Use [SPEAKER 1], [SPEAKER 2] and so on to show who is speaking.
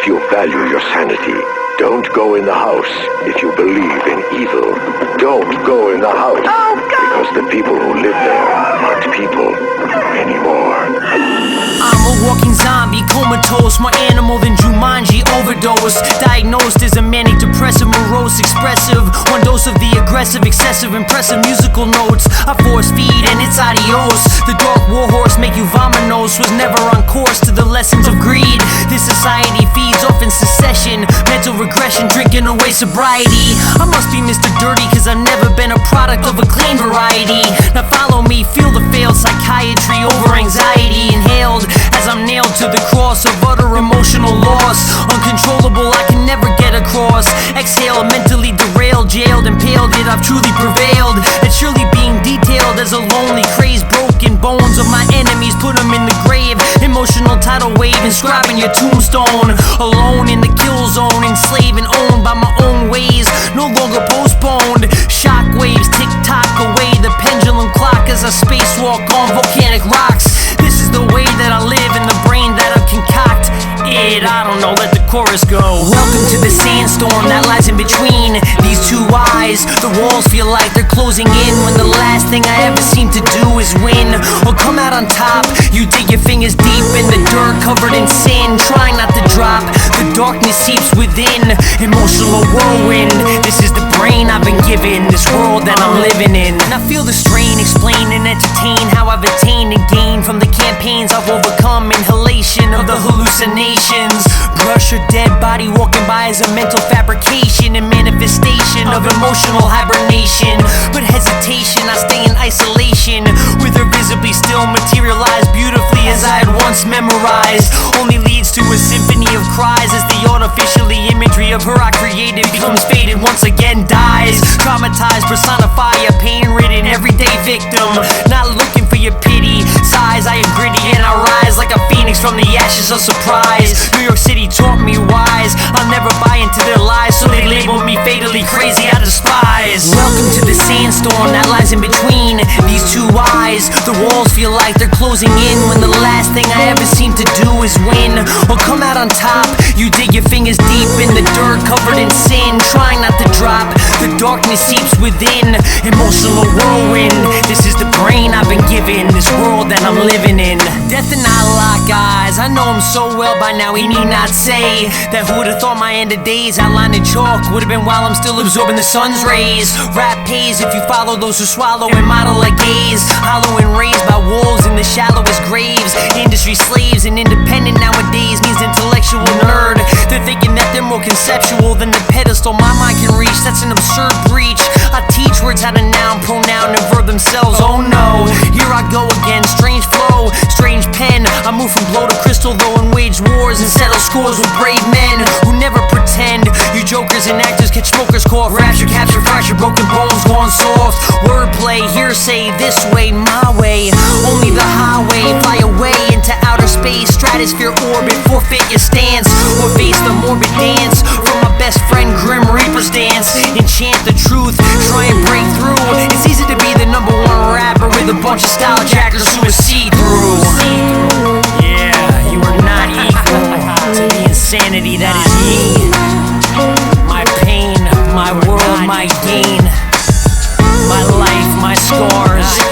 [SPEAKER 1] if you value your sanity. Don't go in the house if you believe in evil. Don't go in the house because the people who live there aren't people anymore.
[SPEAKER 2] I'm a walking zombie, comatose, more animal than Jumanji overdose. Diagnosed as a manic depressive, morose, expressive. One dose of the aggressive, excessive, impressive musical notes. I force feed and it's adios. The dark warhorse make you vominos. Was never on course to the lessons of greed. This society feeds off in secession, mental regression, drinking away sobriety. I must be Mr. Dirty cause I've never been a product of a clean variety. Now follow me, feel the failed psychiatry over anxiety inhaled as I'm nailed to the cross of utter emotional loss. Uncontrollable, I can never get across. Exhale, mentally derailed, jailed, impaled, yet I've truly prevailed. It's surely being detailed as a lonely, crazed, broken bones of my enemies. Put them in the grave, emotional tidal wave, inscribing your tombstone. Alone in the kill zone, enslaved and owned by my own ways, no longer postponed. Shock waves tick-tock away the pendulum clock as I spacewalk on volcanic rocks. This is the way that I live in the brain that I've concoct. I don't know, let the chorus go. Welcome to the sandstorm that lies in between these two eyes. The walls feel like they're closing in when the last thing I ever seem to do is win or come out on top. You dig your fingers deep in the dirt covered in sin, trying not to drop. The darkness seeps within, emotional whirlwind. This is the brain I've been given, this world that I'm living in. And I feel the strain, explain and entertain how I've attained and gained from the campaigns I've overcome. Inhalation of the hallucinations. Brush your dead body walking by as a mental fabrication and manifestation of emotional hibernation. But hesitation, I stay in isolation with her visibly still materialized beautifully as I had once memorized. Only leads to a symphony of cries as the artificially imagery of her I created becomes faded, once again dies. Traumatized, personify a pain-ridden everyday victim, not looking for your pity. Sighs, I am gritty and I rise like a phoenix from the ashes of surprise. New York City taught me wise, I'll never buy into their lies, so they label me fatally crazy, I despise. Welcome to the sandstorm that lies in between these two eyes. The walls feel like they're closing in when the last thing I ever seem to do is win or come out on top. You dig your fingers deep in the dirt covered in sin, trying not to drop. The darkness seeps within, emotional whirlwind. This is the brain I've been given, this world that I'm living in. Death and I lock eyes, I know him so well by now he need not say that. Who would've thought my end of days outlined in chalk would've been while I'm still absorbing the sun's rays. Rap pays if you follow those who swallow and model like gaze. Hollow and raised by wolves in the shallowest graves. Industry slaves and independent nowadays means intellectual nerd. They're thinking that they're more conceptual than the pedestal my mind can reach. That's an absurd breach. I teach words how to noun, pronoun, and verb themselves. Oh no, here I go again. Strange flow, strange pen. I move from blow to crystal though and wage wars and settle scores with brave men who never pretend. You jokers and actors catch smokers cough. Rapture, capture, fracture, broken bones gone soft. Wordplay, hearsay, this way, my way. Only the highway, fly away into outer space. Stratosphere orbit, forfeit your stance or face the morbid dance from my best friend Grim Reaper's dance. Enchant the truth, try and break through. It's easy to be the #1 rapper with a bunch of style jackers who are see-through. Yeah, you are not equal to the insanity that is ye. My pain, my world, my gain, my life, my scars.